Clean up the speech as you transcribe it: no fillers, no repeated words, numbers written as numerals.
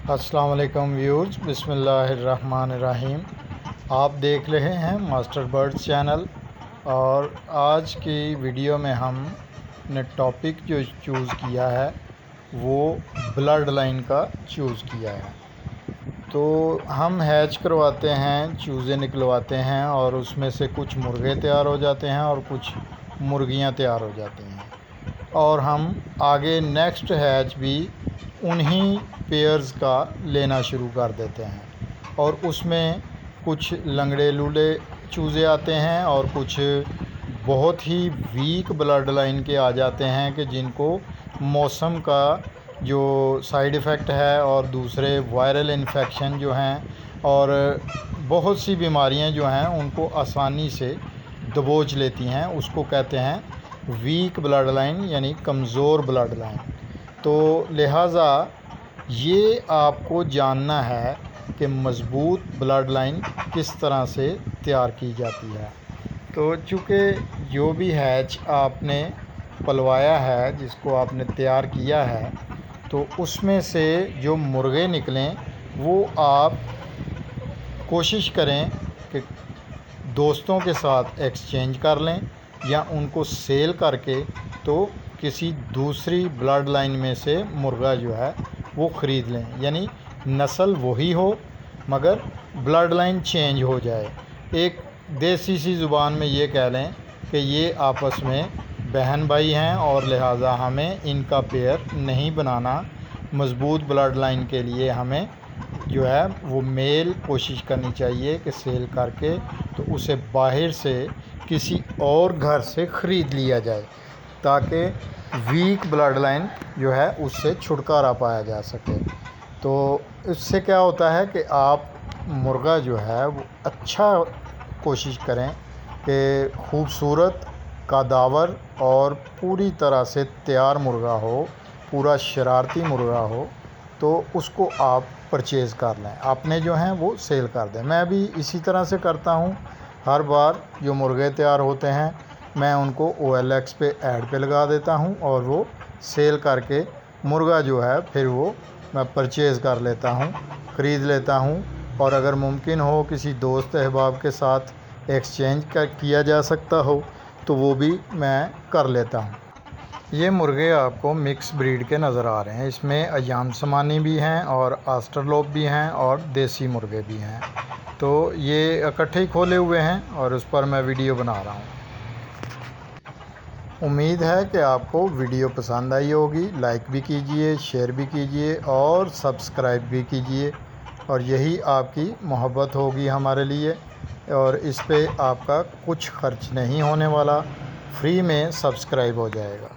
अस्सलाम वालेकुम व्यूअर्स, बिस्मिल्लाहिर्रहमानिर्रहीम। आप देख रहे हैं मास्टर बर्ड्स चैनल और आज की वीडियो में हमने टॉपिक जो चूज़ किया है वो ब्लड लाइन का चूज़ किया है। तो हम हैच करवाते हैं, चूज़े निकलवाते हैं और उसमें से कुछ मुर्गे तैयार हो जाते हैं और कुछ मुर्गियां तैयार हो जाती हैं और हम आगे नेक्स्ट हैच भी उन्हीं पेयर्स का लेना शुरू कर देते हैं और उसमें कुछ लंगड़े लूले चूज़े आते हैं और कुछ बहुत ही वीक ब्लड लाइन के आ जाते हैं कि जिनको मौसम का जो साइड इफ़ेक्ट है और दूसरे वायरल इन्फेक्शन जो हैं और बहुत सी बीमारियां जो हैं उनको आसानी से दबोच लेती हैं, उसको कहते हैं वीक ब्लड लाइन यानी कमज़ोर ब्लड लाइन। तो लिहाजा ये आपको जानना है कि मज़बूत ब्लड लाइन किस तरह से तैयार की जाती है। तो चूँकि जो भी हैच आपने पलवाया है, जिसको आपने तैयार किया है, तो उसमें से जो मुर्गे निकलें वो आप कोशिश करें कि दोस्तों के साथ एक्सचेंज कर लें या उनको सेल करके तो किसी दूसरी ब्लड लाइन में से मुर्गा जो है वो ख़रीद लें, यानी नस्ल वही हो मगर ब्लड लाइन चेंज हो जाए। एक देसी सी ज़ुबान में ये कह लें कि ये आपस में बहन भाई हैं और लिहाजा हमें इनका पेयर नहीं बनाना। मज़बूत ब्लड लाइन के लिए हमें जो है वो मेल कोशिश करनी चाहिए कि सेल करके तो उसे बाहर से किसी और घर से ख़रीद लिया जाए ताकि वीक ब्लड लाइन जो है उससे छुटकारा पाया जा सके। तो इससे क्या होता है कि आप मुर्गा जो है वो अच्छा कोशिश करें कि खूबसूरत, कादावर और पूरी तरह से तैयार मुर्गा हो, पूरा शरारती मुर्गा हो, तो उसको आप परचेज़ कर लें, आपने जो हैं वो सेल कर दें। मैं भी इसी तरह से करता हूँ। हर बार जो मुर्गे तैयार होते हैं मैं उनको OLX पे ऐड पे लगा देता हूँ और वो सेल करके मुर्गा जो है फिर वो मैं परचेज़ कर लेता हूँ, ख़रीद लेता हूँ। और अगर मुमकिन हो किसी दोस्त अहबाब के साथ एक्सचेंज किया जा सकता हो तो वो भी मैं कर लेता हूँ। ये मुर्गे आपको मिक्स ब्रीड के नज़र आ रहे हैं। इसमें अयाम समानी भी हैं और आस्ट्रलोप भी हैं और देसी मुर्गे भी हैं। तो ये इकट्ठे ही खोले हुए हैं और उस पर मैं वीडियो बना रहा हूँ। उम्मीद है कि आपको वीडियो पसंद आई होगी। लाइक भी कीजिए, शेयर भी कीजिए और सब्सक्राइब भी कीजिए और यही आपकी मोहब्बत होगी हमारे लिए। और इस पे आपका कुछ खर्च नहीं होने वाला, फ्री में सब्सक्राइब हो जाएगा।